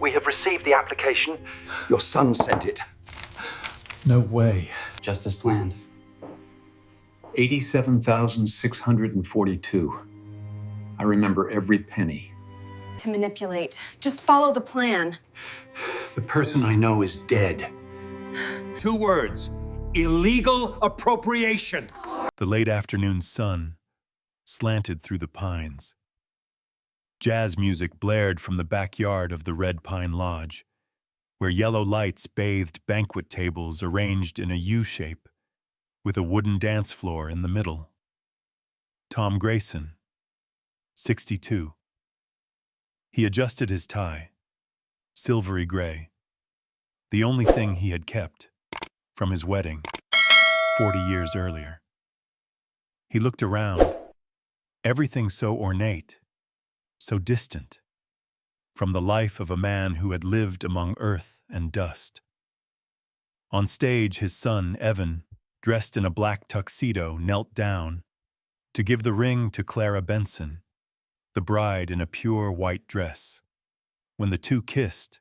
We have received the application. Your son sent it. No way. Just as planned. 87,642. I remember every penny. To manipulate. Just follow the plan. The person I know is dead. 2 words. Illegal appropriation. The late afternoon sun slanted through the pines. Jazz music blared from the backyard of the Red Pine Lodge, where yellow lights bathed banquet tables arranged in a U-shape, with a wooden dance floor in the middle. Tom Grayson, 62. He adjusted his tie, silvery gray, the only thing he had kept from his wedding 40 years earlier. He looked around, everything so ornate, so distant, from the life of a man who had lived among earth and dust. On stage, his son, Evan, dressed in a black tuxedo, knelt down to give the ring to Clara Benson, the bride in a pure white dress. When the two kissed,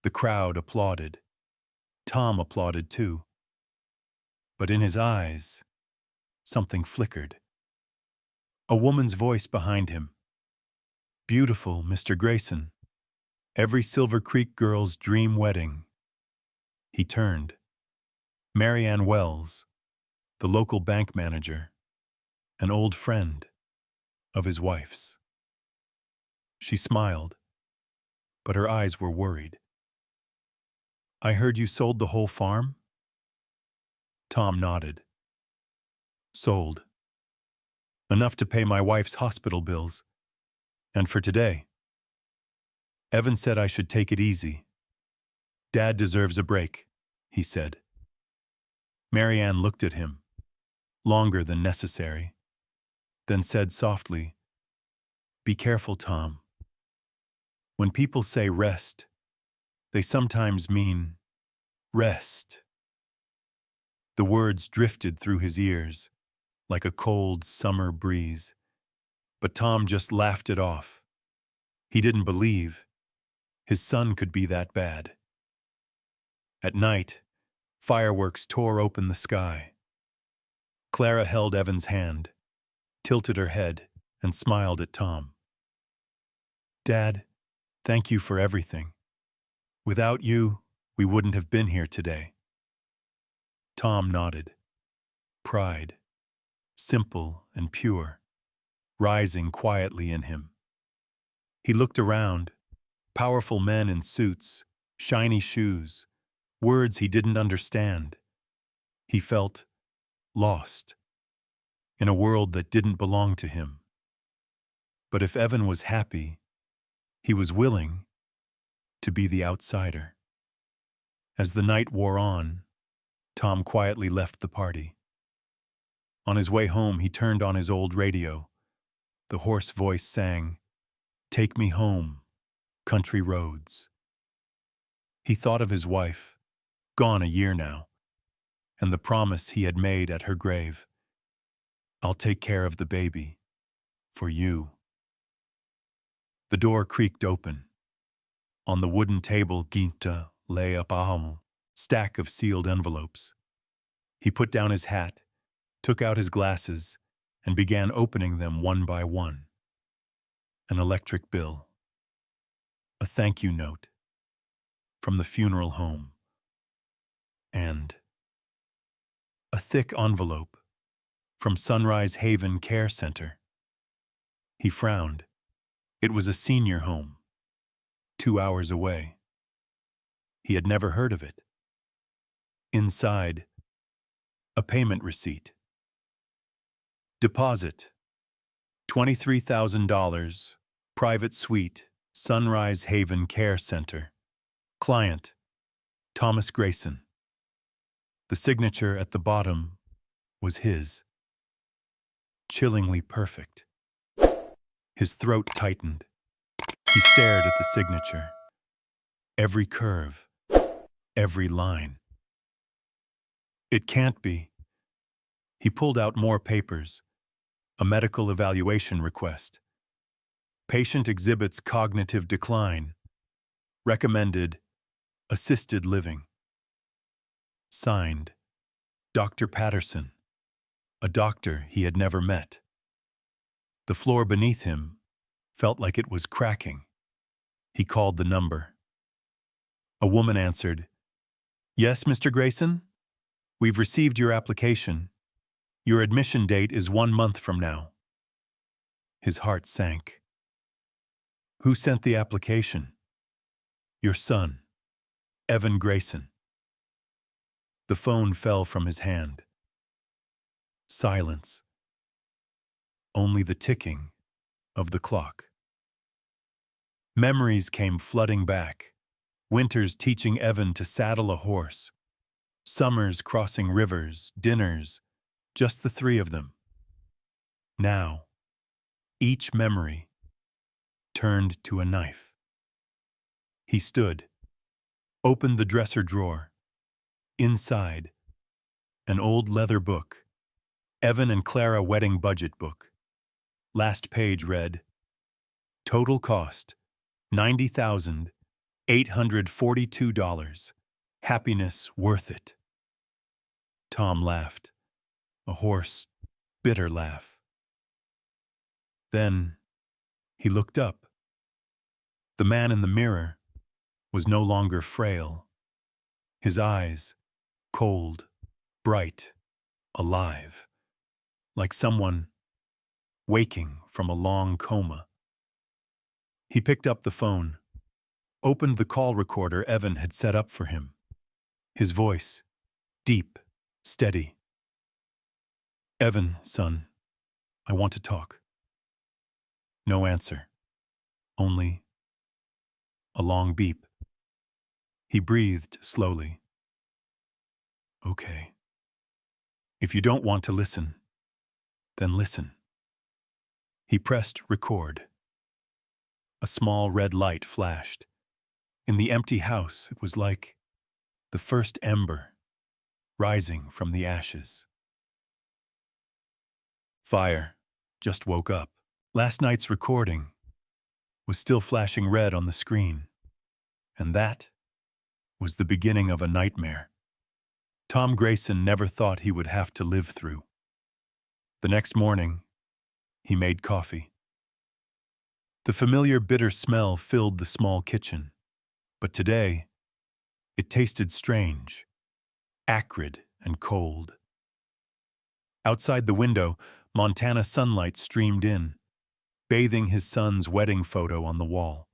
the crowd applauded. Tom applauded too. But in his eyes, something flickered. A woman's voice behind him. "Beautiful, Mr. Grayson. Every Silver Creek girl's dream wedding." He turned. Marianne Wells, the local bank manager, an old friend of his wife's. She smiled, but her eyes were worried. "I heard you sold the whole farm?" Tom nodded. "Sold. Enough to pay my wife's hospital bills. And for today." Evan said I should take it easy. "Dad deserves a break," he said. Marianne looked at him, longer than necessary, then said softly, "Be careful, Tom. When people say rest, they sometimes mean rest." The words drifted through his ears like a cold summer breeze, but Tom just laughed it off. He didn't believe his son could be that bad. At night, fireworks tore open the sky. Clara held Evan's hand, tilted her head, and smiled at Tom. "Dad, thank you for everything. Without you, we wouldn't have been here today." Tom nodded. Pride, simple and pure, rising quietly in him. He looked around, powerful men in suits, shiny shoes, words he didn't understand. He felt lost in a world that didn't belong to him. But if Evan was happy, he was willing to be the outsider. As the night wore on, Tom quietly left the party. On his way home, he turned on his old radio. The hoarse voice sang, "Take me home, country roads." He thought of his wife, gone a year now, and the promise he had made at her grave. "I'll take care of the baby, for you." The door creaked open. On the wooden table, Ginta lay a pahamu, stack of sealed envelopes. He put down his hat, took out his glasses, and began opening them one by one. An electric bill. A thank you note from the funeral home. And a thick envelope from Sunrise Haven Care Center. He frowned. It was a senior home, 2 hours away. He had never heard of it. Inside, a payment receipt. Deposit, $23,000, private suite, Sunrise Haven Care Center. Client, Thomas Grayson. The signature at the bottom was his. Chillingly perfect. His throat tightened. He stared at the signature. Every curve, every line. It can't be. He pulled out more papers. A medical evaluation request. Patient exhibits cognitive decline. Recommended assisted living. Signed Dr. Patterson, a doctor he had never met. The floor beneath him felt like it was cracking. He called the number. A woman answered, "Yes, Mr. Grayson? We've received your application. Your admission date is 1 month from now." His heart sank. "Who sent the application?" "Your son, Evan Grayson." The phone fell from his hand. Silence. Only the ticking of the clock. Memories came flooding back. Winters teaching Evan to saddle a horse. Summers crossing rivers, dinners, just the three of them. Now, each memory turned to a knife. He stood, opened the dresser drawer. Inside, an old leather book, Evan and Clara wedding budget book. Last page read, "Total cost, $90,842. Happiness worth it." Tom laughed, a hoarse, bitter laugh. Then he looked up. The man in the mirror was no longer frail. His eyes, cold, bright, alive, like someone waking from a long coma. He picked up the phone, opened the call recorder Evan had set up for him. His voice, deep, steady. "Evan, son, I want to talk." No answer. Only a long beep. He breathed slowly. "Okay. If you don't want to listen, then listen." He pressed record. A small red light flashed. In the empty house, it was like the first ember rising from the ashes. Fire just woke up. Last night's recording was still flashing red on the screen, and that was the beginning of a nightmare Tom Grayson never thought he would have to live through. The next morning, he made coffee. The familiar bitter smell filled the small kitchen, but today, it tasted strange, acrid and cold. Outside the window, Montana sunlight streamed in, bathing his son's wedding photo on the wall.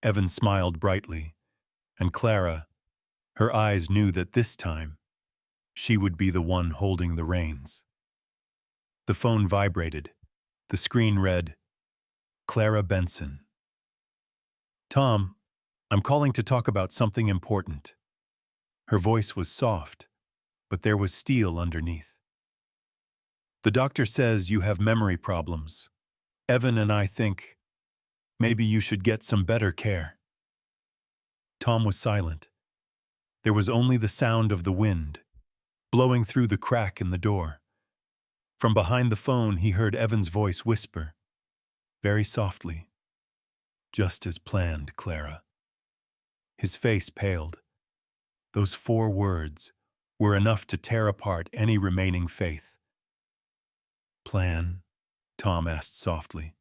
Evan smiled brightly, and Clara, her eyes knew that this time, she would be the one holding the reins. The phone vibrated. The screen read, "Clara Benson." "Tom, I'm calling to talk about something important." Her voice was soft, but there was steel underneath. "The doctor says you have memory problems. Evan and I think maybe you should get some better care." Tom was silent. There was only the sound of the wind, blowing through the crack in the door. From behind the phone, he heard Evan's voice whisper, very softly, "Just as planned, Clara." His face paled. Those 4 words were enough to tear apart any remaining faith. "Plan?" Tom asked softly.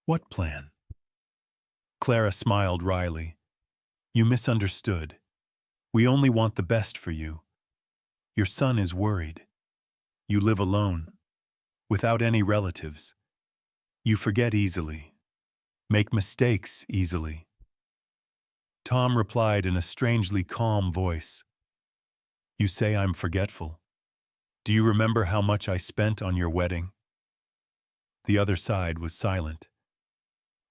"What plan?" Clara smiled wryly. "You misunderstood. We only want the best for you. Your son is worried. You live alone, without any relatives. You forget easily, make mistakes easily." Tom replied in a strangely calm voice, "You say I'm forgetful. Do you remember how much I spent on your wedding?" The other side was silent.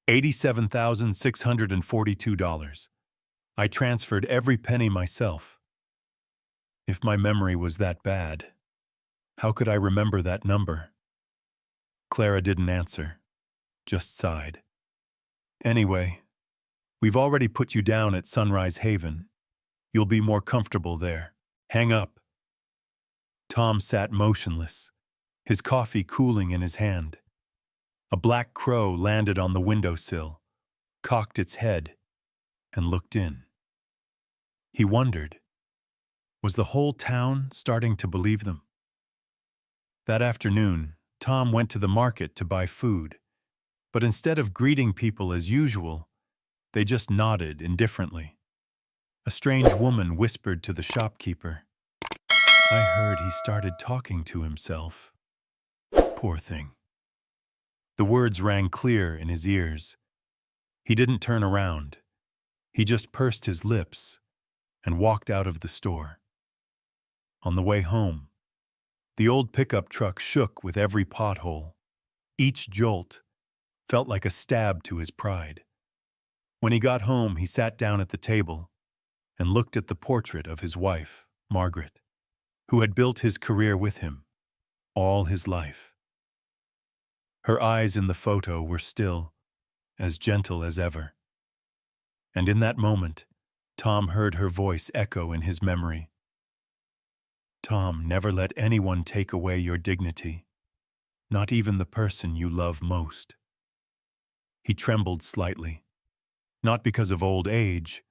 $87,642. I transferred every penny myself. If my memory was that bad, how could I remember that number? Clara didn't answer, just sighed. "Anyway, we've already put you down at Sunrise Haven. You'll be more comfortable there. Hang up." Tom sat motionless, his coffee cooling in his hand. A black crow landed on the windowsill, cocked its head, and looked in. He wondered, was the whole town starting to believe them? That afternoon, Tom went to the market to buy food, but instead of greeting people as usual, they just nodded indifferently. A strange woman whispered to the shopkeeper, "I heard he started talking to himself. Poor thing." The words rang clear in his ears. He didn't turn around. He just pursed his lips and walked out of the store. On the way home, the old pickup truck shook with every pothole. Each jolt felt like a stab to his pride. When he got home, he sat down at the table and looked at the portrait of his wife, Margaret, who had built his career with him all his life. Her eyes in the photo were still as gentle as ever. And in that moment, Tom heard her voice echo in his memory. "Tom, never let anyone take away your dignity, not even the person you love most." He trembled slightly, not because of old age,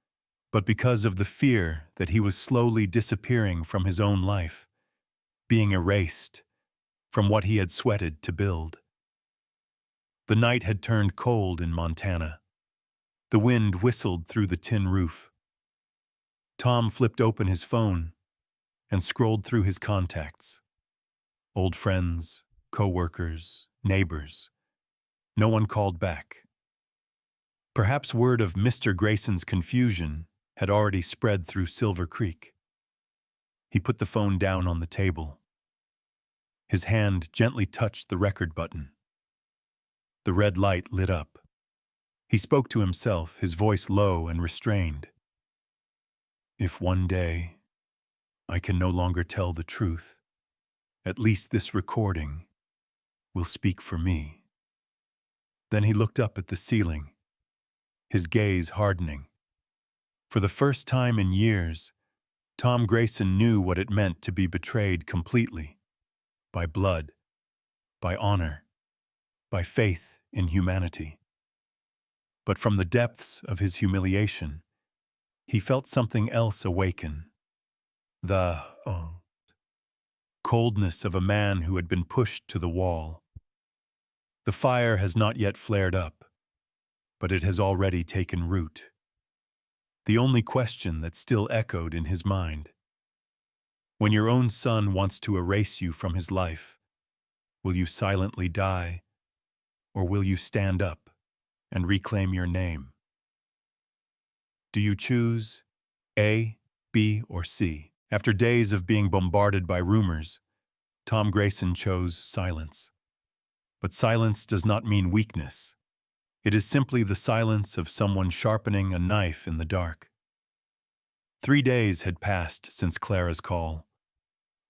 but because of the fear that he was slowly disappearing from his own life, being erased from what he had sweated to build. The night had turned cold in Montana. The wind whistled through the tin roof. Tom flipped open his phone and scrolled through his contacts. Old friends, co-workers, neighbors. No one called back. Perhaps word of Mr. Grayson's confusion had already spread through Silver Creek. He put the phone down on the table. His hand gently touched the record button. The red light lit up. He spoke to himself, his voice low and restrained. "If one day I can no longer tell the truth, at least this recording will speak for me." Then he looked up at the ceiling, his gaze hardening. For the first time in years, Tom Grayson knew what it meant to be betrayed completely, by blood, by honor, by faith in humanity. But from the depths of his humiliation, he felt something else awaken. The coldness of a man who had been pushed to the wall. The fire has not yet flared up, but it has already taken root. The only question that still echoed in his mind: when your own son wants to erase you from his life, will you silently die, or will you stand up and reclaim your name? Do you choose A, B, or C? After days of being bombarded by rumors, Tom Grayson chose silence. But silence does not mean weakness. It is simply the silence of someone sharpening a knife in the dark. 3 days had passed since Clara's call.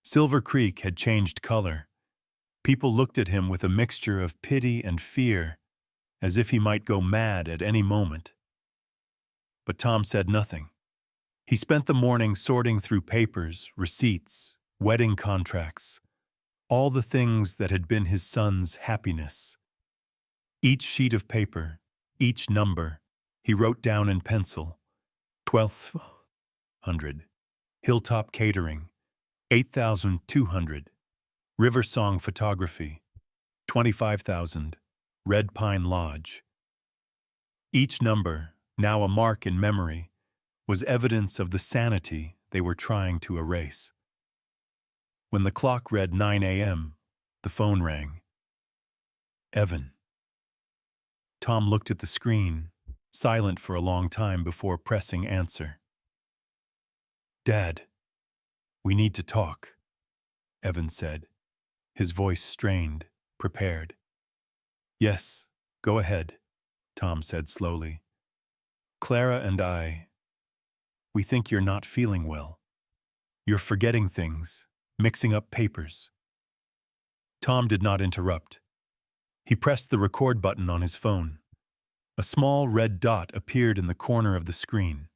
Silver Creek had changed color. People looked at him with a mixture of pity and fear, as if he might go mad at any moment. But Tom said nothing. He spent the morning sorting through papers, receipts, wedding contracts, all the things that had been his son's happiness. Each sheet of paper, each number, he wrote down in pencil. 1200. Hilltop Catering. 8,200. Riversong Photography. 25,000. Red Pine Lodge. Each number, now a mark in memory, was evidence of the sanity they were trying to erase. When the clock read 9 a.m., the phone rang. Evan. Tom looked at the screen, silent for a long time before pressing answer. "Dad, we need to talk," Evan said, his voice strained, prepared. "Yes, go ahead," Tom said slowly. "Clara and we think you're not feeling well. You're forgetting things, mixing up papers." Tom did not interrupt. He pressed the record button on his phone. A small red dot appeared in the corner of the screen.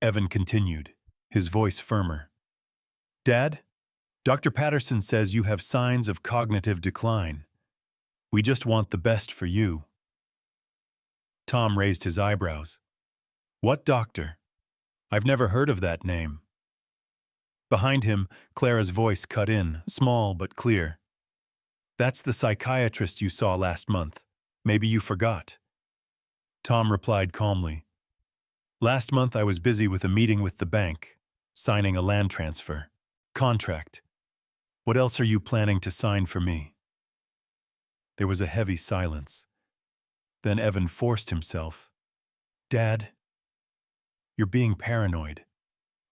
Evan continued, his voice firmer. "Dad, Dr. Patterson says you have signs of cognitive decline. We just want the best for you." Tom raised his eyebrows. What doctor? I've never heard of that name. Behind him, Clara's voice cut in, small but clear. That's the psychiatrist you saw last month. Maybe you forgot. Tom replied calmly. Last month I was busy with a meeting with the bank, signing a land transfer. Contract. What else are you planning to sign for me? There was a heavy silence. Then Evan forced himself. Dad, you're being paranoid.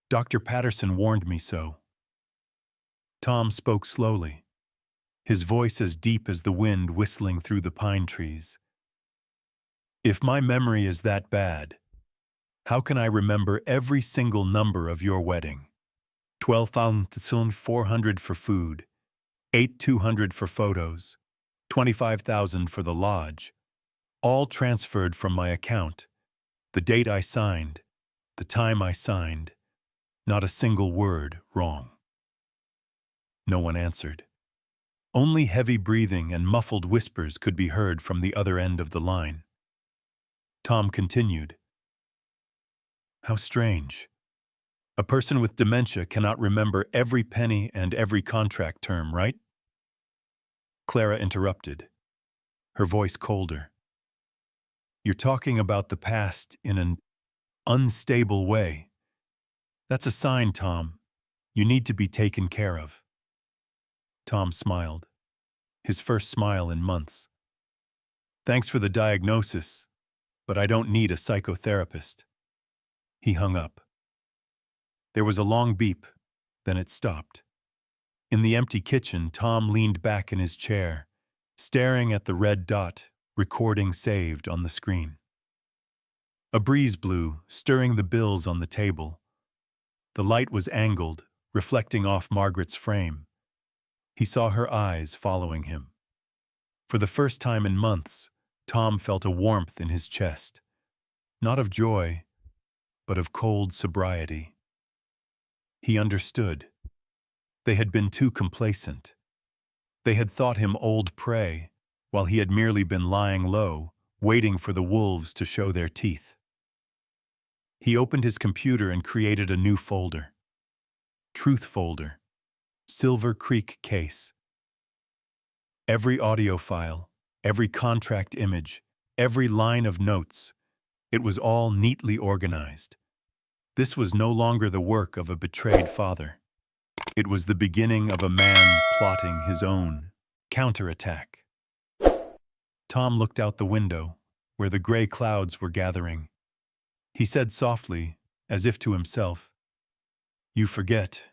Dr. Patterson warned me so. Tom spoke slowly, his voice as deep as the wind whistling through the pine trees. If my memory is that bad, how can I remember every single number of your wedding? 12,400 for food, 8,200 for photos, 25,000 for the lodge, all transferred from my account. The date I signed, the time I signed, not a single word wrong. No one answered. Only heavy breathing and muffled whispers could be heard from the other end of the line. Tom continued. How strange. A person with dementia cannot remember every penny and every contract term, right? Clara interrupted, her voice colder. You're talking about the past in an unstable way. That's a sign, Tom. You need to be taken care of. Tom smiled, his first smile in months. Thanks for the diagnosis, but I don't need a psychotherapist. He hung up. There was a long beep, then it stopped. In the empty kitchen, Tom leaned back in his chair, staring at the red dot, recording saved on the screen. A breeze blew, stirring the bills on the table. The light was angled, reflecting off Margaret's frame. He saw her eyes following him. For the first time in months, Tom felt a warmth in his chest, not of joy, but of cold sobriety. He understood. They had been too complacent. They had thought him old prey, while he had merely been lying low, waiting for the wolves to show their teeth. He opened his computer and created a new folder. Truth folder. Silver Creek case. Every audio file, every contract image, every line of notes, it was all neatly organized. This was no longer the work of a betrayed father. It was the beginning of a man plotting his own counterattack. Tom looked out the window, where the gray clouds were gathering. He said softly, as if to himself, "You forget.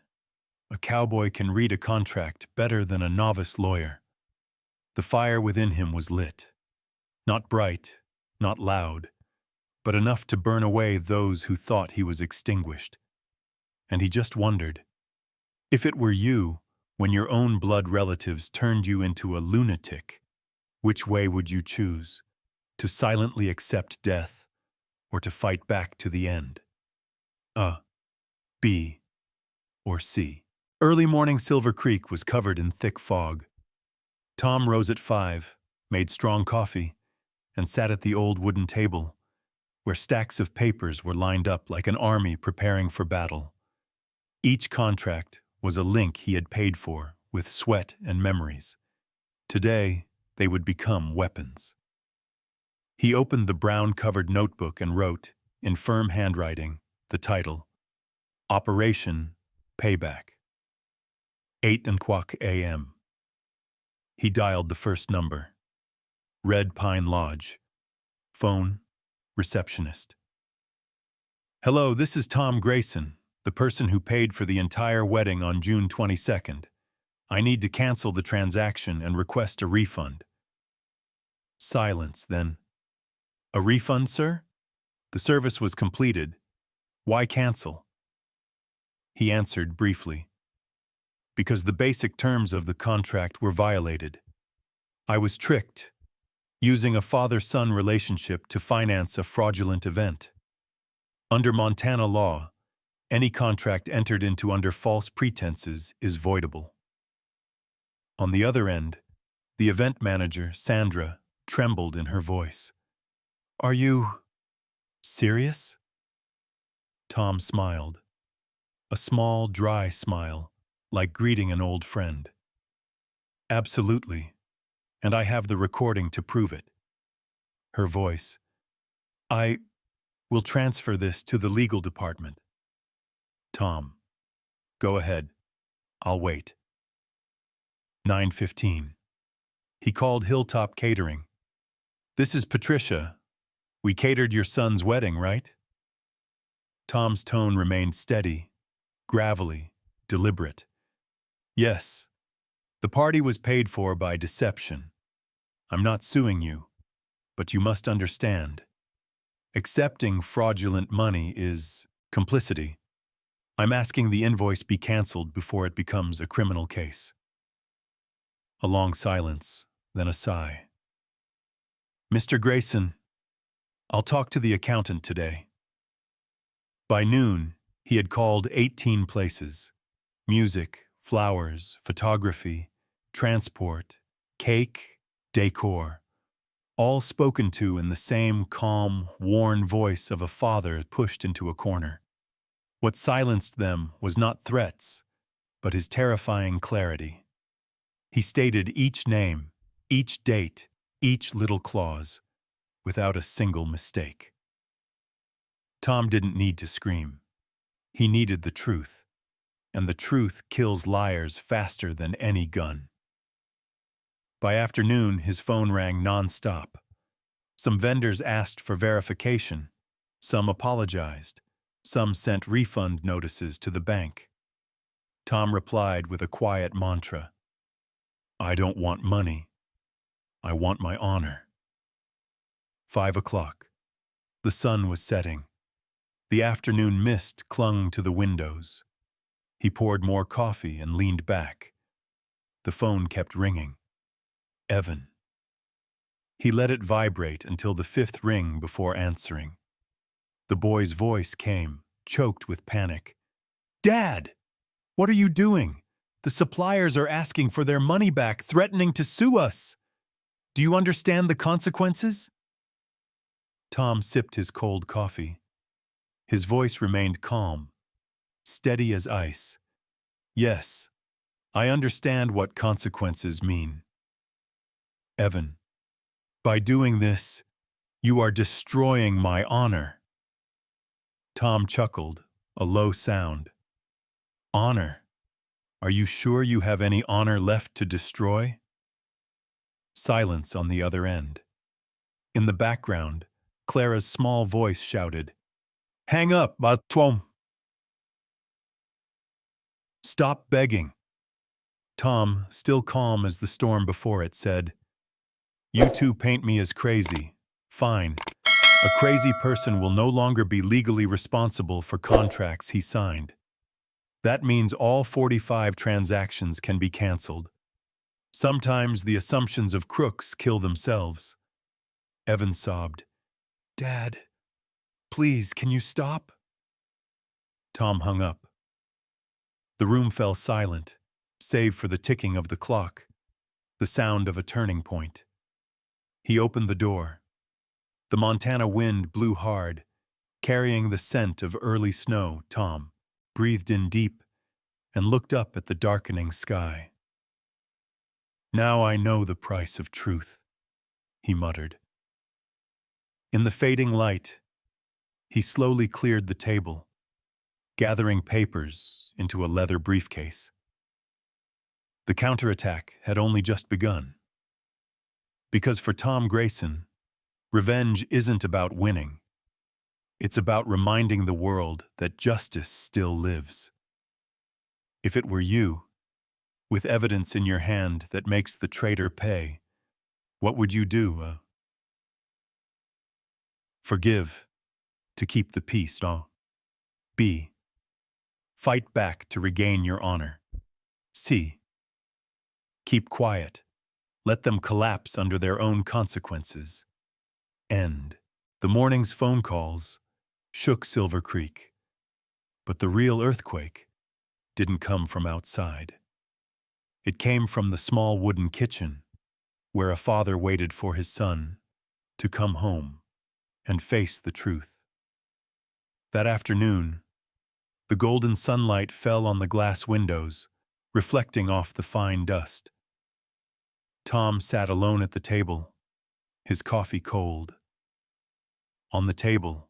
A cowboy can read a contract better than a novice lawyer." The fire within him was lit. Not bright, not loud, but enough to burn away those who thought he was extinguished. And he just wondered, if it were you, when your own blood relatives turned you into a lunatic, which way would you choose? To silently accept death, or to fight back to the end? A, B, or C? Early morning Silver Creek was covered in thick fog. Tom rose at 5, made strong coffee, and sat at the old wooden table, where stacks of papers were lined up like an army preparing for battle. Each contract was a link he had paid for with sweat and memories. Today, they would become weapons. He opened the brown-covered notebook and wrote, in firm handwriting, the title, Operation Payback. 8:00 a.m. He dialed the first number. Red Pine Lodge. Phone, receptionist. Hello, this is Tom Grayson, the person who paid for the entire wedding on June 22nd. I need to cancel the transaction and request a refund. Silence, then. A refund, sir? The service was completed. Why cancel? He answered briefly. Because the basic terms of the contract were violated. I was tricked, using a father-son relationship to finance a fraudulent event. Under Montana law, any contract entered into under false pretenses is voidable. On the other end, the event manager, Sandra, trembled in her voice. Are you serious? Tom smiled. A small, dry smile, like greeting an old friend. Absolutely, and I have the recording to prove it. Her voice. I will transfer this to the legal department. Tom. Go ahead. I'll wait. 9:15. He called Hilltop Catering. This is Patricia. We catered your son's wedding, right? Tom's tone remained steady, gravelly, deliberate. Yes. The party was paid for by deception. I'm not suing you, but you must understand. Accepting fraudulent money is complicity. I'm asking the invoice be canceled before it becomes a criminal case. A long silence, then a sigh. Mr. Grayson, I'll talk to the accountant today. By noon, he had called 18 places. Music, flowers, photography, transport, cake, decor. All spoken to in the same calm, worn voice of a father pushed into a corner. What silenced them was not threats, but his terrifying clarity. He stated each name, each date, each little clause, without a single mistake. Tom didn't need to scream. He needed the truth, and the truth kills liars faster than any gun. By afternoon, his phone rang nonstop. Some vendors asked for verification. Some apologized. Some sent refund notices to the bank. Tom replied with a quiet mantra. I don't want money. I want my honor. 5 o'clock. The sun was setting. The afternoon mist clung to the windows. He poured more coffee and leaned back. The phone kept ringing. Evan. He let it vibrate until the 5th ring before answering. The boy's voice came, choked with panic. Dad! What are you doing? The suppliers are asking for their money back, threatening to sue us. Do you understand the consequences? Tom sipped his cold coffee. His voice remained calm, steady as ice. Yes, I understand what consequences mean. Evan, by doing this, you are destroying my honor. Tom chuckled, a low sound. Honor? Are you sure you have any honor left to destroy? Silence on the other end. In the background, Clara's small voice shouted, Hang up, Batwom! Stop begging. Tom, still calm as the storm before it, said, You two paint me as crazy. Fine. A crazy person will no longer be legally responsible for contracts he signed. That means all 45 transactions can be canceled. Sometimes the assumptions of crooks kill themselves. Evan sobbed, Dad, please, can you stop? Tom hung up. The room fell silent, save for the ticking of the clock, the sound of a turning point. He opened the door. The Montana wind blew hard, carrying the scent of early snow. Tom breathed in deep and looked up at the darkening sky. Now I know the price of truth, he muttered. In the fading light, he slowly cleared the table, gathering papers into a leather briefcase. The counterattack had only just begun. Because for Tom Grayson, revenge isn't about winning. It's about reminding the world that justice still lives. If it were you, with evidence in your hand that makes the traitor pay, what would you do? Forgive, to keep the peace, no? B. Fight back to regain your honor. C. Keep quiet. Let them collapse under their own consequences. End. The morning's phone calls shook Silver Creek, but the real earthquake didn't come from outside. It came from the small wooden kitchen, where a father waited for his son to come home and face the truth. That afternoon, the golden sunlight fell on the glass windows, reflecting off the fine dust. Tom sat alone at the table, his coffee cold. On the table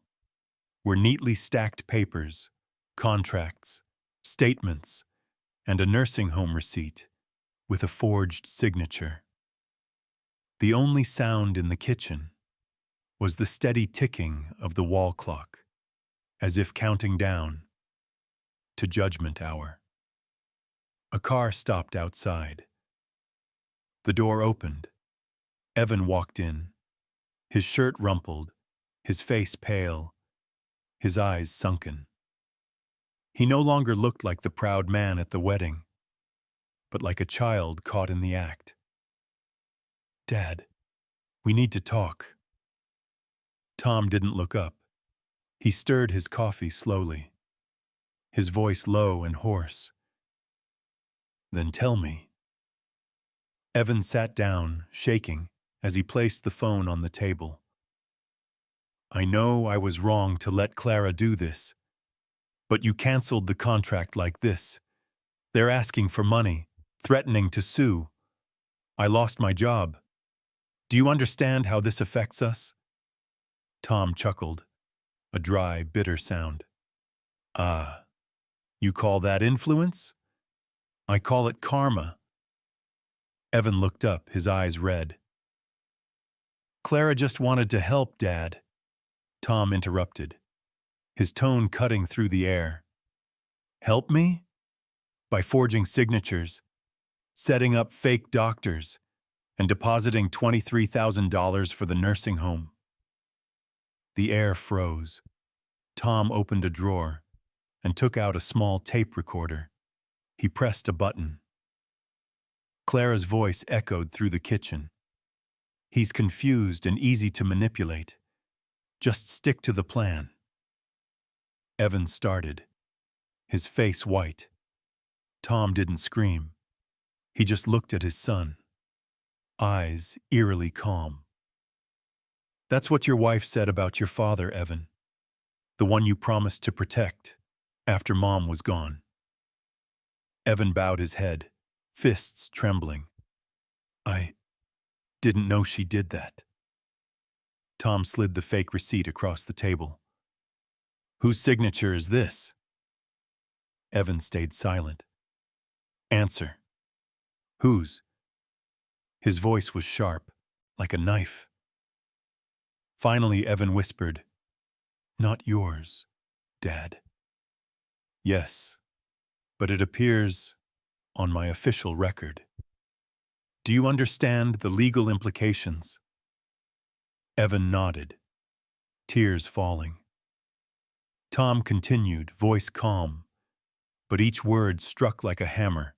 were neatly stacked papers, contracts, statements, and a nursing home receipt with a forged signature. The only sound in the kitchen was the steady ticking of the wall clock, as if counting down to judgment hour. A car stopped outside. The door opened. Evan walked in, his shirt rumpled, his face pale, his eyes sunken. He no longer looked like the proud man at the wedding, but like a child caught in the act. "Dad, we need to talk." Tom didn't look up. He stirred his coffee slowly, his voice low and hoarse. "Then tell me." Evan sat down, shaking, as he placed the phone on the table. "I know I was wrong to let Clara do this, but you canceled the contract like this. They're asking for money, threatening to sue. I lost my job. Do you understand how this affects us?" Tom chuckled, a dry, bitter sound. "Ah, you call that influence? I call it karma." Evan looked up, his eyes red. "Clara just wanted to help, Dad," Tom interrupted, his tone cutting through the air. "Help me? By forging signatures, setting up fake doctors, and depositing $23,000 for the nursing home." The air froze. Tom opened a drawer and took out a small tape recorder. He pressed a button. Clara's voice echoed through the kitchen. "He's confused and easy to manipulate. Just stick to the plan." Evan started, his face white. Tom didn't scream. He just looked at his son, eyes eerily calm. "That's what your wife said about your father, Evan. The one you promised to protect after Mom was gone." Evan bowed his head, fists trembling. "I didn't know she did that." Tom slid the fake receipt across the table. "Whose signature is this?" Evan stayed silent. "Answer. Whose?" His voice was sharp, like a knife. Finally, Evan whispered, "Not yours, Dad." "Yes, but it appears on my official record. Do you understand the legal implications?" Evan nodded, tears falling. Tom continued, voice calm, but each word struck like a hammer.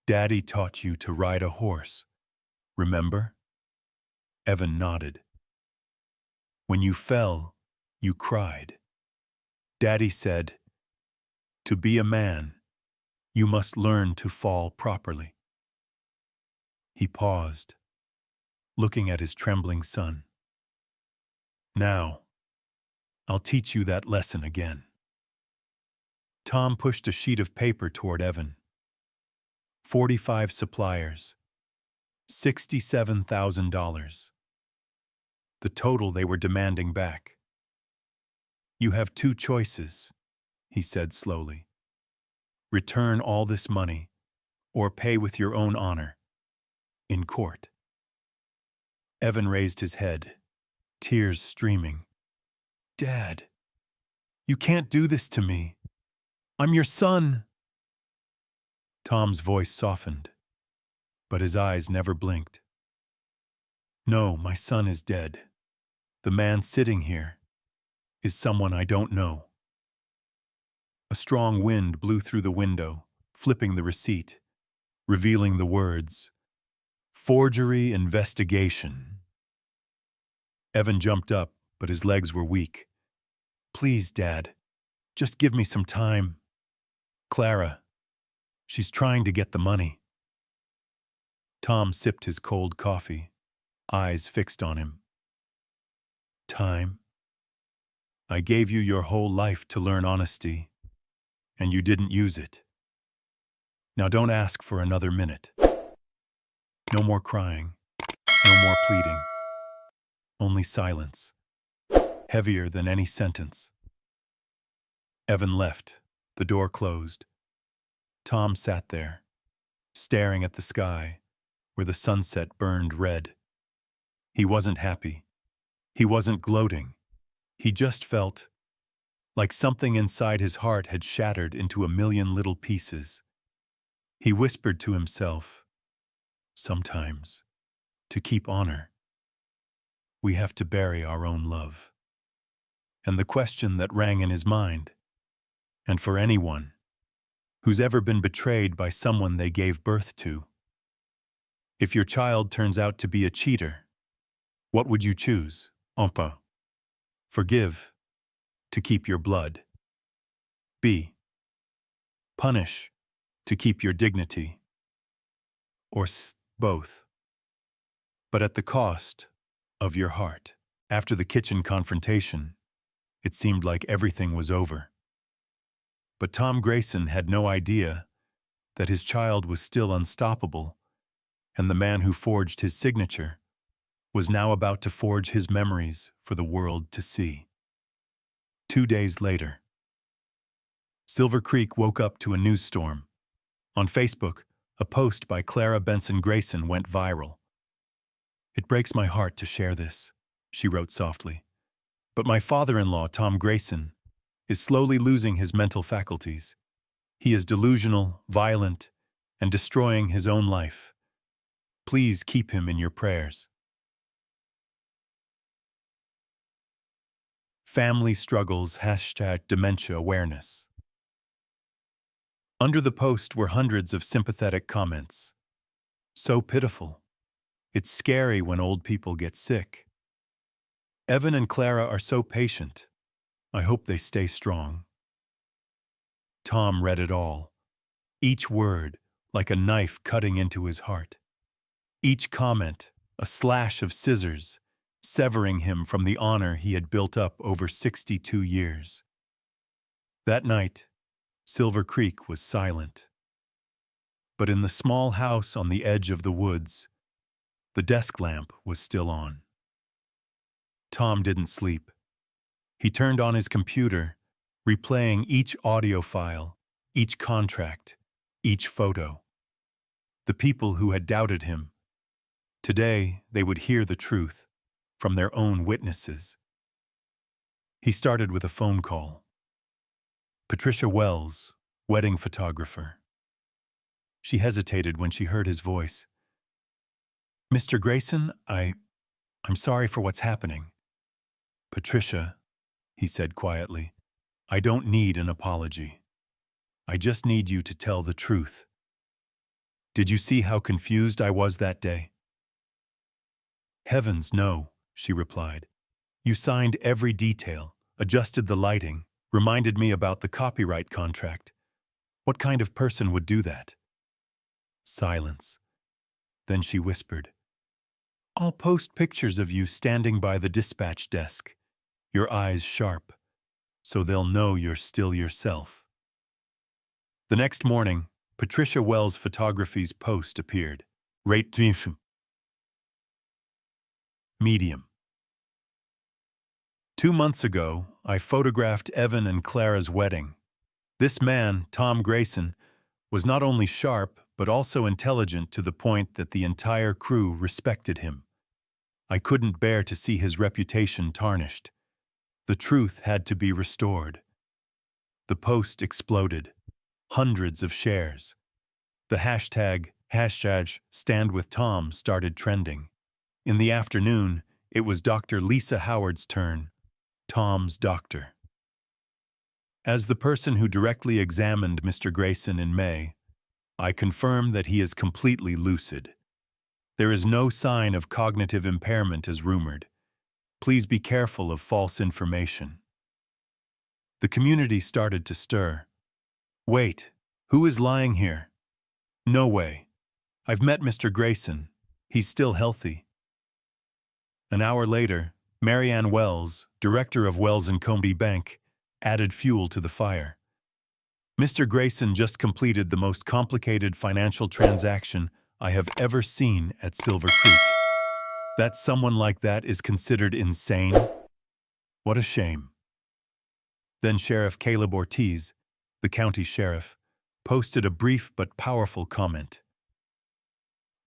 "Daddy taught you to ride a horse, remember?" Evan nodded. "When you fell, you cried. Daddy said, to be a man, you must learn to fall properly." He paused, looking at his trembling son. "Now, I'll teach you that lesson again." Tom pushed a sheet of paper toward Evan. 45 suppliers, $67,000. The total they were demanding back. "You have two choices," he said slowly. "Return all this money, or pay with your own honor, in court." Evan raised his head, tears streaming. "Dad, you can't do this to me. I'm your son." Tom's voice softened, but his eyes never blinked. "No, my son is dead. The man sitting here is someone I don't know." A strong wind blew through the window, flipping the receipt, revealing the words, "Forgery investigation." Evan jumped up, but his legs were weak. "Please, Dad, just give me some time. Clara, she's trying to get the money." Tom sipped his cold coffee, eyes fixed on him. "Time? I gave you your whole life to learn honesty, and you didn't use it. Now don't ask for another minute. No more crying, no more pleading. Only silence, heavier than any sentence. Evan left, the door closed. Tom sat there, staring at the sky, where the sunset burned red. He wasn't happy. He wasn't gloating. He just felt like something inside his heart had shattered into a million little pieces. He whispered to himself, sometimes, to keep honor, we have to bury our own love. And the question that rang in his mind, and for anyone who's ever been betrayed by someone they gave birth to, if your child turns out to be a cheater, what would you choose? Ompa. Forgive, to keep your blood. B. Punish, to keep your dignity. Or both. But at the cost of your heart. After the kitchen confrontation, it seemed like everything was over. But Tom Grayson had no idea that his child was still unstoppable, and the man who forged his signature was now about to forge his memories for the world to see. 2 days later, Silver Creek woke up to a news storm. On Facebook, a post by Clara Benson Grayson went viral. "It breaks my heart to share this," she wrote softly. "But my father-in-law, Tom Grayson, is slowly losing his mental faculties. He is delusional, violent, and destroying his own life. Please keep him in your prayers." Family struggles #dementia awareness. Under the post were hundreds of sympathetic comments. So pitiful. It's scary when old people get sick. Evan and Clara are so patient. I hope they stay strong. Tom read it all, each word like a knife cutting into his heart. Each comment, a slash of scissors, severing him from the honor he had built up over 62 years. That night, Silver Creek was silent. But in the small house on the edge of the woods, the desk lamp was still on. Tom didn't sleep. He turned on his computer, replaying each audio file, each contract, each photo. The people who had doubted him, today they would hear the truth from their own witnesses. He started with a phone call. Patricia Wells, wedding photographer. She hesitated when she heard his voice. "Mr. Grayson, I'm sorry for what's happening." "Patricia," he said quietly, "I don't need an apology. I just need you to tell the truth. Did you see how confused I was that day?" "Heavens, no," she replied. "You signed every detail, adjusted the lighting, reminded me about the copyright contract. What kind of person would do that?" Silence. Then she whispered, "I'll post pictures of you standing by the dispatch desk, your eyes sharp, so they'll know you're still yourself." The next morning, Patricia Wells Photography's post appeared. Rate medium. 2 months ago, I photographed Evan and Clara's wedding. This man, Tom Grayson, was not only sharp, but also intelligent to the point that the entire crew respected him. I couldn't bear to see his reputation tarnished. The truth had to be restored. The post exploded. Hundreds of shares. The hashtag #StandWithTom started trending. In the afternoon, it was Dr. Lisa Howard's turn, Tom's doctor. As the person who directly examined Mr. Grayson in May, I confirm that he is completely lucid. There is no sign of cognitive impairment as rumored. Please be careful of false information. The community started to stir. Wait, who is lying here? No way. I've met Mr. Grayson. He's still healthy. An hour later, Marianne Wells, director of Wells & Company Bank, added fuel to the fire. Mr. Grayson just completed the most complicated financial transaction I have ever seen at Silver Creek. That someone like that is considered insane? What a shame. Then Sheriff Caleb Ortiz, the county sheriff, posted a brief but powerful comment.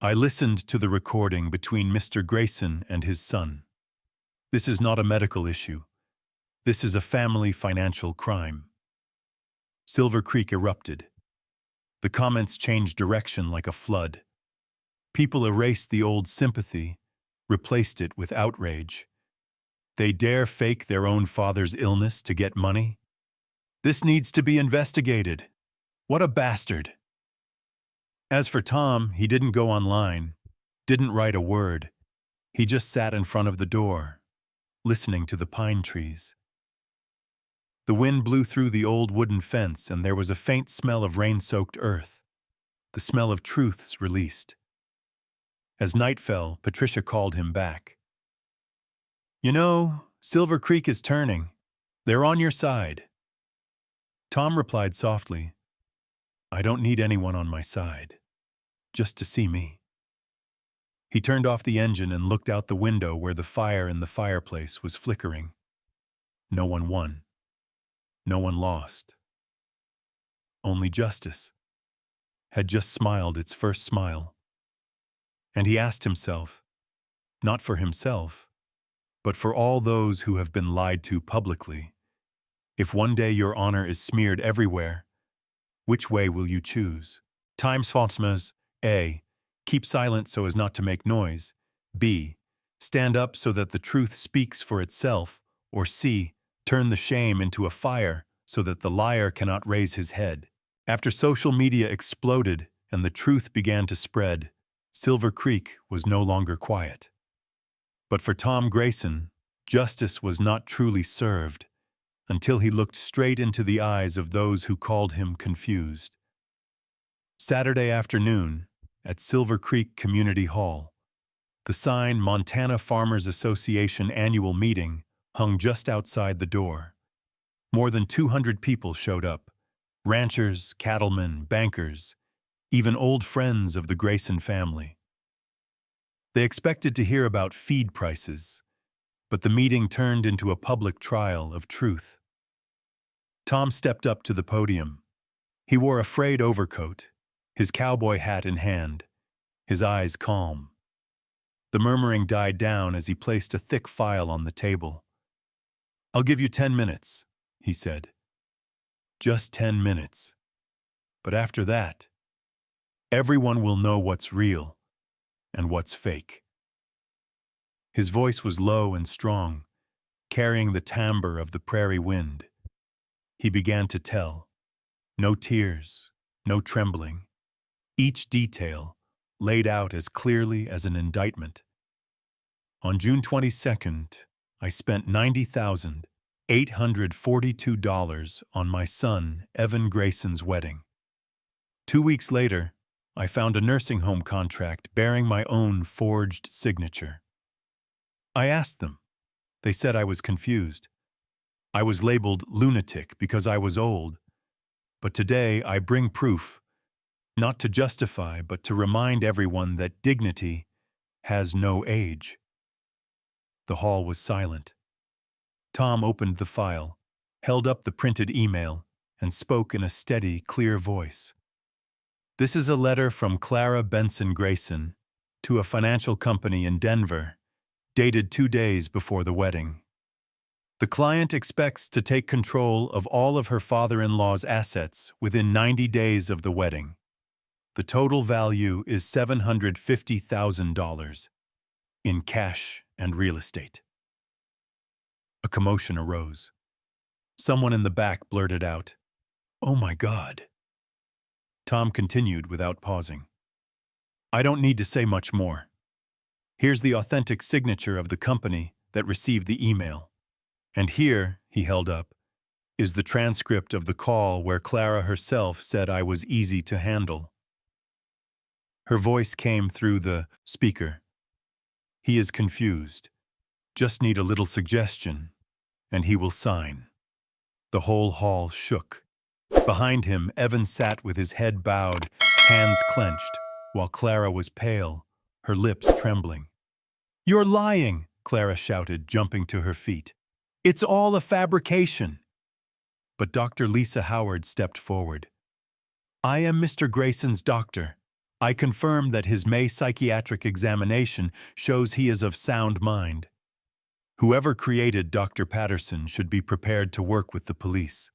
I listened to the recording between Mr. Grayson and his son. This is not a medical issue. This is a family financial crime. Silver Creek erupted. The comments changed direction like a flood. People erased the old sympathy, replaced it with outrage. They dare fake their own father's illness to get money? This needs to be investigated. What a bastard. As for Tom, he didn't go online, didn't write a word. He just sat in front of the door, listening to the pine trees. The wind blew through the old wooden fence, and there was a faint smell of rain-soaked earth, the smell of truths released. As night fell, Patricia called him back. You know, Silver Creek is turning. They're on your side. Tom replied softly, I don't need anyone on my side, just to see me. He turned off the engine and looked out the window where the fire in the fireplace was flickering. No one won. No one lost. Only justice had just smiled its first smile. And he asked himself, not for himself, but for all those who have been lied to publicly, if one day your honor is smeared everywhere, which way will you choose? Times Fontsmas, A. Keep silent so as not to make noise. B. Stand up so that the truth speaks for itself. Or C. Turn the shame into a fire so that the liar cannot raise his head. After social media exploded and the truth began to spread, Silver Creek was no longer quiet. But for Tom Grayson, justice was not truly served until he looked straight into the eyes of those who called him confused. Saturday afternoon, at Silver Creek Community Hall, the sign Montana Farmers Association Annual Meeting hung just outside the door. More than 200 people showed up, ranchers, cattlemen, bankers, even old friends of the Grayson family. They expected to hear about feed prices, but the meeting turned into a public trial of truth. Tom stepped up to the podium. He wore a frayed overcoat, his cowboy hat in hand, his eyes calm. The murmuring died down as he placed a thick file on the table. I'll give you 10 minutes, he said. Just 10 minutes. But after that, everyone will know what's real and what's fake. His voice was low and strong, carrying the timbre of the prairie wind. He began to tell. No tears, no trembling. Each detail laid out as clearly as an indictment. On June 22nd, I spent $90,842 on my son, Evan Grayson's wedding. 2 weeks later, I found a nursing home contract bearing my own forged signature. I asked them. They said I was confused. I was labeled lunatic because I was old. But today I bring proof, not to justify, but to remind everyone that dignity has no age. The hall was silent. Tom opened the file, held up the printed email, and spoke in a steady, clear voice. This is a letter from Clara Benson Grayson to a financial company in Denver, dated 2 days before the wedding. The client expects to take control of all of her father-in-law's assets within 90 days of the wedding. The total value is $750,000 in cash and real estate. A commotion arose. Someone in the back blurted out, "Oh my God." Tom continued without pausing. I don't need to say much more. Here's the authentic signature of the company that received the email. And here, he held up, is the transcript of the call where Clara herself said I was easy to handle. Her voice came through the speaker. He is confused. Just need a little suggestion, and he will sign. The whole hall shook. Behind him, Evan sat with his head bowed, hands clenched, while Clara was pale, her lips trembling. "You're lying!" Clara shouted, jumping to her feet. "It's all a fabrication!" But Dr. Lisa Howard stepped forward. "I am Mr. Grayson's doctor. I confirm that his May psychiatric examination shows he is of sound mind. Whoever created Dr. Patterson should be prepared to work with the police."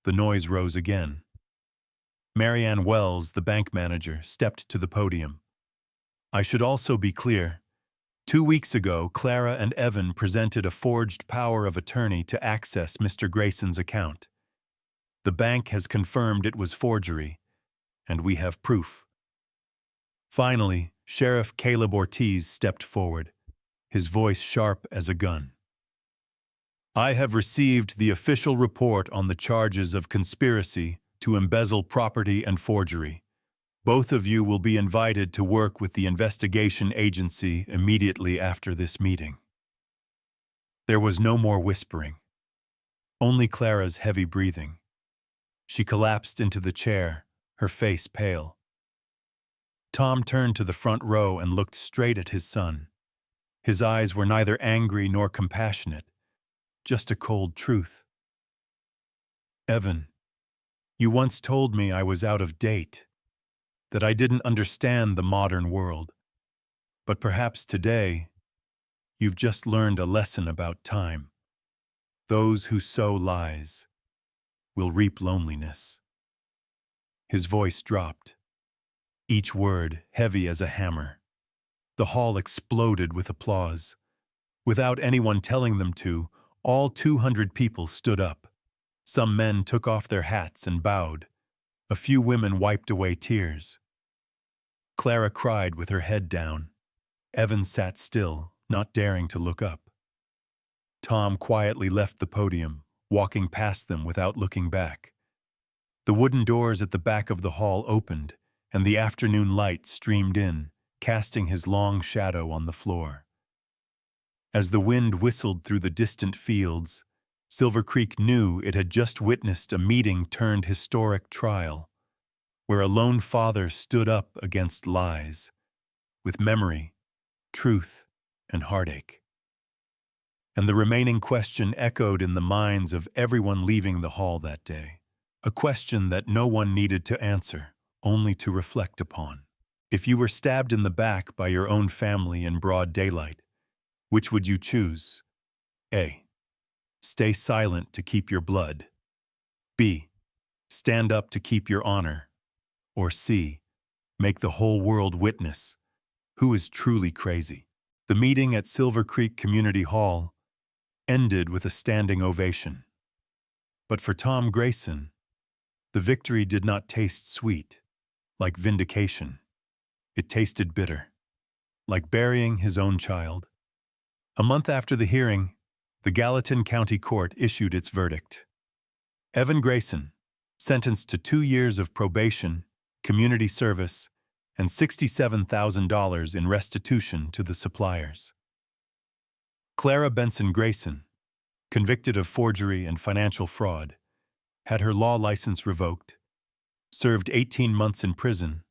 The noise rose again. Marianne Wells, the bank manager, stepped to the podium. "I should also be clear. 2 weeks ago, Clara and Evan presented a forged power of attorney to access Mr. Grayson's account. The bank has confirmed it was forgery, and we have proof." Finally, Sheriff Caleb Ortiz stepped forward, his voice sharp as a gun. "I have received the official report on the charges of conspiracy to embezzle property and forgery. Both of you will be invited to work with the investigation agency immediately after this meeting." There was no more whispering, only Clara's heavy breathing. She collapsed into the chair, her face pale. Tom turned to the front row and looked straight at his son. His eyes were neither angry nor compassionate, just a cold truth. "Evan, you once told me I was out of date, that I didn't understand the modern world. But perhaps today, you've just learned a lesson about time. Those who sow lies will reap loneliness." His voice dropped, each word heavy as a hammer. The hall exploded with applause. Without anyone telling them to, all 200 people stood up. Some men took off their hats and bowed. A few women wiped away tears. Clara cried with her head down. Evan sat still, not daring to look up. Tom quietly left the podium, walking past them without looking back. The wooden doors at the back of the hall opened, and the afternoon light streamed in, casting his long shadow on the floor. As the wind whistled through the distant fields, Silver Creek knew it had just witnessed a meeting turned historic trial, where a lone father stood up against lies, with memory, truth, and heartache. And the remaining question echoed in the minds of everyone leaving the hall that day, a question that no one needed to answer, only to reflect upon. If you were stabbed in the back by your own family in broad daylight, which would you choose? A. Stay silent to keep your blood. B. Stand up to keep your honor. Or C. Make the whole world witness who is truly crazy. The meeting at Silver Creek Community Hall ended with a standing ovation. But for Tom Grayson, the victory did not taste sweet, like vindication. It tasted bitter, like burying his own child. A month after the hearing, the Gallatin County Court issued its verdict. Evan Grayson, sentenced to 2 years of probation, community service, and $67,000 in restitution to the suppliers. Clara Benson Grayson, convicted of forgery and financial fraud, had her law license revoked, served 18 months in prison,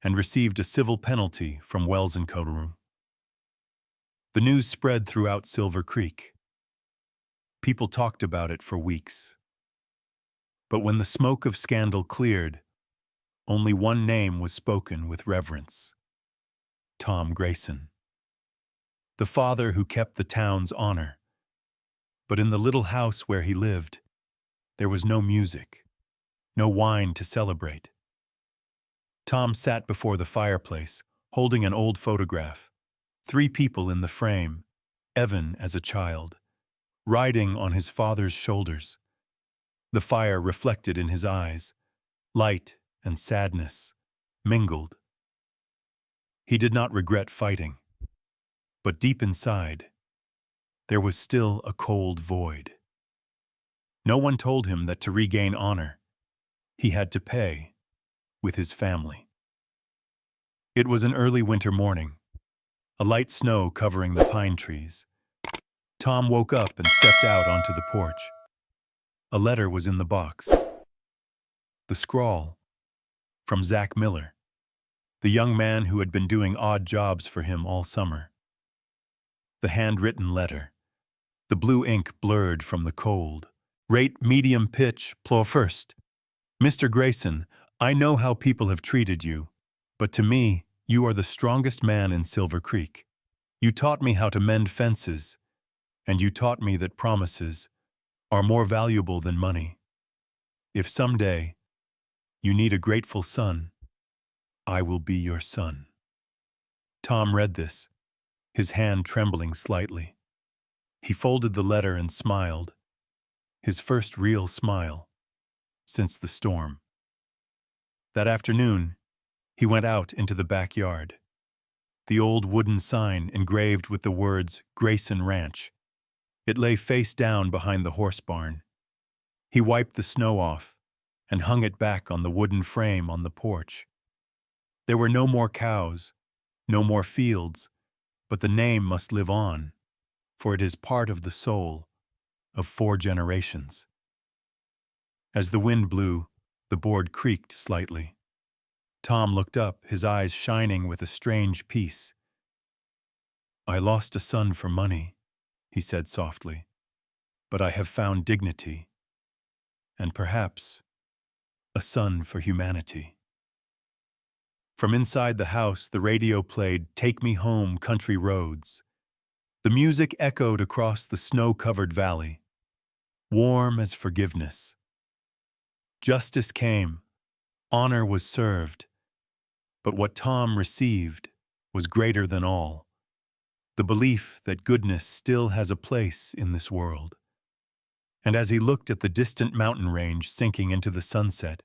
and received a civil penalty from Wells & Coteroux. The news spread throughout Silver Creek. People talked about it for weeks. But when the smoke of scandal cleared, only one name was spoken with reverence: Tom Grayson. The father who kept the town's honor. But in the little house where he lived, there was no music, no wine to celebrate. Tom sat before the fireplace, holding an old photograph. 3 people in the frame, Evan as a child, riding on his father's shoulders. The fire reflected in his eyes, light and sadness mingled. He did not regret fighting, but deep inside, there was still a cold void. No one told him that to regain honor, he had to pay with his family. It was an early winter morning. a light snow covering the pine trees. Tom woke up and stepped out onto the porch. A letter was in the box. The scrawl, from Zach Miller, the young man who had been doing odd jobs for him all summer. The handwritten letter, the blue ink blurred from the cold. Rate medium pitch, plow first. Mr. Grayson, I know how people have treated you, but to me, you are the strongest man in Silver Creek. You taught me how to mend fences, and you taught me that promises are more valuable than money. If someday you need a grateful son, I will be your son. Tom read this, his hand trembling slightly. He folded the letter and smiled, his first real smile since the storm. That afternoon, he went out into the backyard. The old wooden sign engraved with the words Grayson Ranch. It lay face down behind the horse barn. He wiped the snow off and hung it back on the wooden frame on the porch. There were no more cows, no more fields, but the name must live on, for it is part of the soul of 4 generations. As the wind blew, the board creaked slightly. Tom looked up, his eyes shining with a strange peace. I lost a son for money, he said softly, but I have found dignity, and perhaps a son for humanity. From inside the house, the radio played Take Me Home, Country Roads. The music echoed across the snow-covered valley, warm as forgiveness. Justice came, honor was served, but what Tom received was greater than all, the belief that goodness still has a place in this world. And as he looked at the distant mountain range sinking into the sunset,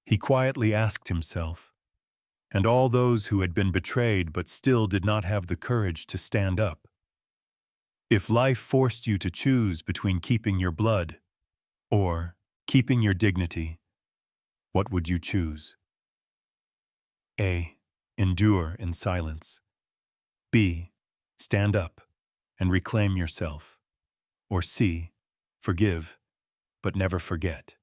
he quietly asked himself, and all those who had been betrayed but still did not have the courage to stand up, if life forced you to choose between keeping your blood or keeping your dignity, what would you choose? A. Endure in silence. B. Stand up and reclaim yourself. Or C. Forgive, but never forget.